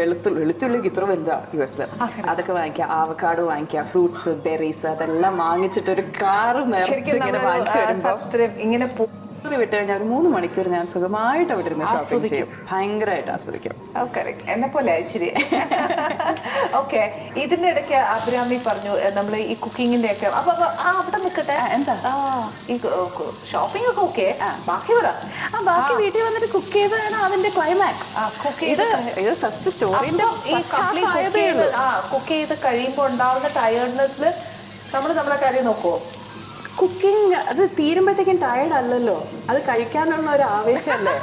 വെളുത്തുള്ളിക്ക് ഇത്ര വലുതാ US-ല്. അതൊക്കെ വാങ്ങിക്കാം, ആവക്കാഡോ വാങ്ങിക്കാം, ഫ്രൂട്ട്സ്, ബെറീസ് അതെല്ലാം വാങ്ങിച്ചിട്ട് ഒരു കാറ് നിറച്ച് ഇങ്ങനെ വാങ്ങിച്ചു വരുമ്പോ ഇങ്ങനെ വിട്ട് കഴിഞ്ഞാൽ ഒരു 3 മണിക്കൂർ ഞാൻ സുഖമായിട്ട് അവിടെ ഇരുന്ന് ഷോപ്പിംഗ് ചെയ്യും. ഭയങ്കരമായിട്ട് ആസ്വദിക്കും. എന്നെ പോലെ ഇച്ചിരി. ഓക്കെ, ഇതിന്റെ ഇടയ്ക്ക് അഭിരാമി പറഞ്ഞു നമ്മൾ ഈ കുക്കിങ്ങിന്റെ ഒക്കെ അപ്പൊ അവിടെ നിൽക്കട്ടെ, എന്താ ഈ ഷോപ്പിംഗ് ഒക്കെ ഓക്കെ, ബാക്കി പറ. ബാക്കി വീട്ടിൽ വന്നിട്ട് കുക്ക് ചെയ്താണ് അതിന്റെ ക്ലൈമാക്സ്. ഇത് ഫസ്റ്റ് സ്റ്റോറിന്റെ കുക്ക് ചെയ്ത് കഴിയുമ്പോൾ ഉണ്ടാവുന്ന ടയർഡ്നെസ്സിൽ നമ്മൾ നമ്മളെ കാര്യം നോക്കുവോ? കുക്കിംഗ് അത് തീരുമ്പോഴത്തേക്കും ടയർഡ് അല്ലല്ലോ, അത് കഴിക്കാനുള്ള ഒരു ആവേശമല്ലേ.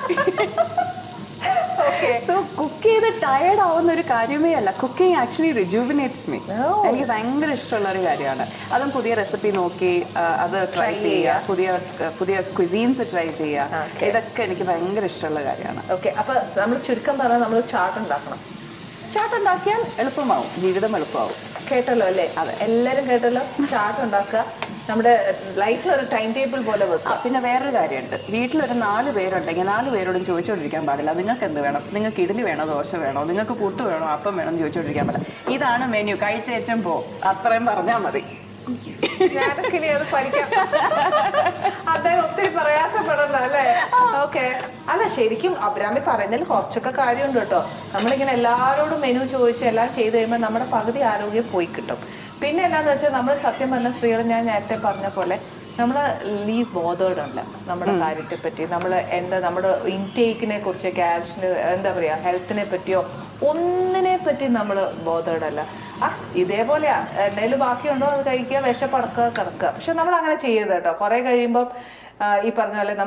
സോ കുക്ക് ചെയ്ത് ടയർഡ് ആവുന്ന ഒരു കാര്യമേ അല്ല. Cooking actually rejuvenates me. എനിക്ക് ഭയങ്കര ഇഷ്ടമുള്ള ഒരു കാര്യമാണ്. അതും പുതിയ റെസിപ്പി നോക്കി അത് ട്രൈ ചെയ്യുക, പുതിയ ക്വിസീൻസ് ട്രൈ ചെയ്യുക, ഇതൊക്കെ എനിക്ക് ഭയങ്കര ഇഷ്ടമുള്ള കാര്യമാണ്. ഓക്കെ, അപ്പൊ നമ്മൾ ചുരുക്കം പറഞ്ഞാൽ നമ്മൾ ചാർട്ട് ഉണ്ടാക്കണം. ചാർട്ട് ഉണ്ടാക്കിയാൽ എളുപ്പമാവും, ജീവിതം എളുപ്പമാവും. കേട്ടല്ലോ അല്ലേ? അതെ, എല്ലാരും കേട്ടല്ലോ. ചാർട്ട് ഉണ്ടാക്കുക, നമ്മുടെ ലൈഫിൽ ഒരു ടൈം ടേബിൾ പോലെ വെക്കുക. പിന്നെ വേറൊരു കാര്യമുണ്ട്, വീട്ടിലൊരു 4 പേരുണ്ടെങ്കിൽ 4 പേരോടും ചോദിച്ചുകൊണ്ടിരിക്കാൻ പാടില്ല നിങ്ങൾക്ക് എന്ത് വേണം, നിങ്ങൾക്ക് ഇഡ്ഡലി വേണോ, ദോശ വേണോ, നിങ്ങൾക്ക് പുട്ട് വേണോ, അപ്പം വേണം എന്ന് ചോദിച്ചുകൊണ്ടിരിക്കാൻ പാടില്ല. ഇതാണ് മെനു, കഴിച്ചേച്ചും പോ, അത്രയും പറഞ്ഞാൽ മതി. ഞാനൊക്കെ ഇനി അത് പഠിക്കാം. അദ്ദേഹം ഒത്തിരി പ്രയാസപ്പെടണ്ട അല്ലേ? ഓക്കെ, അല്ല ശരിക്കും അഭിരാമി പറയുന്നതിൽ കുറച്ചൊക്കെ കാര്യമുണ്ട് കേട്ടോ. നമ്മളിങ്ങനെ എല്ലാവരോടും മെനു ചോദിച്ച് എല്ലാം ചെയ്ത് കഴിയുമ്പോൾ നമ്മുടെ പകുതി ആരോഗ്യം പോയി കിട്ടും. പിന്നെ എന്താന്ന് വെച്ചാൽ നമ്മൾ സത്യം പറഞ്ഞ സ്ത്രീകൾ, ഞാൻ നേരത്തെ പറഞ്ഞ പോലെ നമ്മൾ ലീവ് ബോധേഡ് അല്ല നമ്മുടെ കാര്യത്തെ പറ്റി. നമ്മുടെ ഇൻടേക്കിനെ കുറിച്ച്, ക്യാഷിന് എന്താ പറയുക, ഹെൽത്തിനെ പറ്റിയോ ഒന്നിനെ പറ്റി നമ്മൾ ബോധേഡ് അല്ല. ഇതേപോലെയാ, എണ്ണയിൽ ബാക്കിയുണ്ടോ അത് കഴിക്കുക, വിശപ്പടക്കുക, കിടക്കുക. പക്ഷെ നമ്മൾ അങ്ങനെ ചെയ്യരുത് കേട്ടോ. കുറെ കഴിയുമ്പം ഈ പറഞ്ഞ പോലെ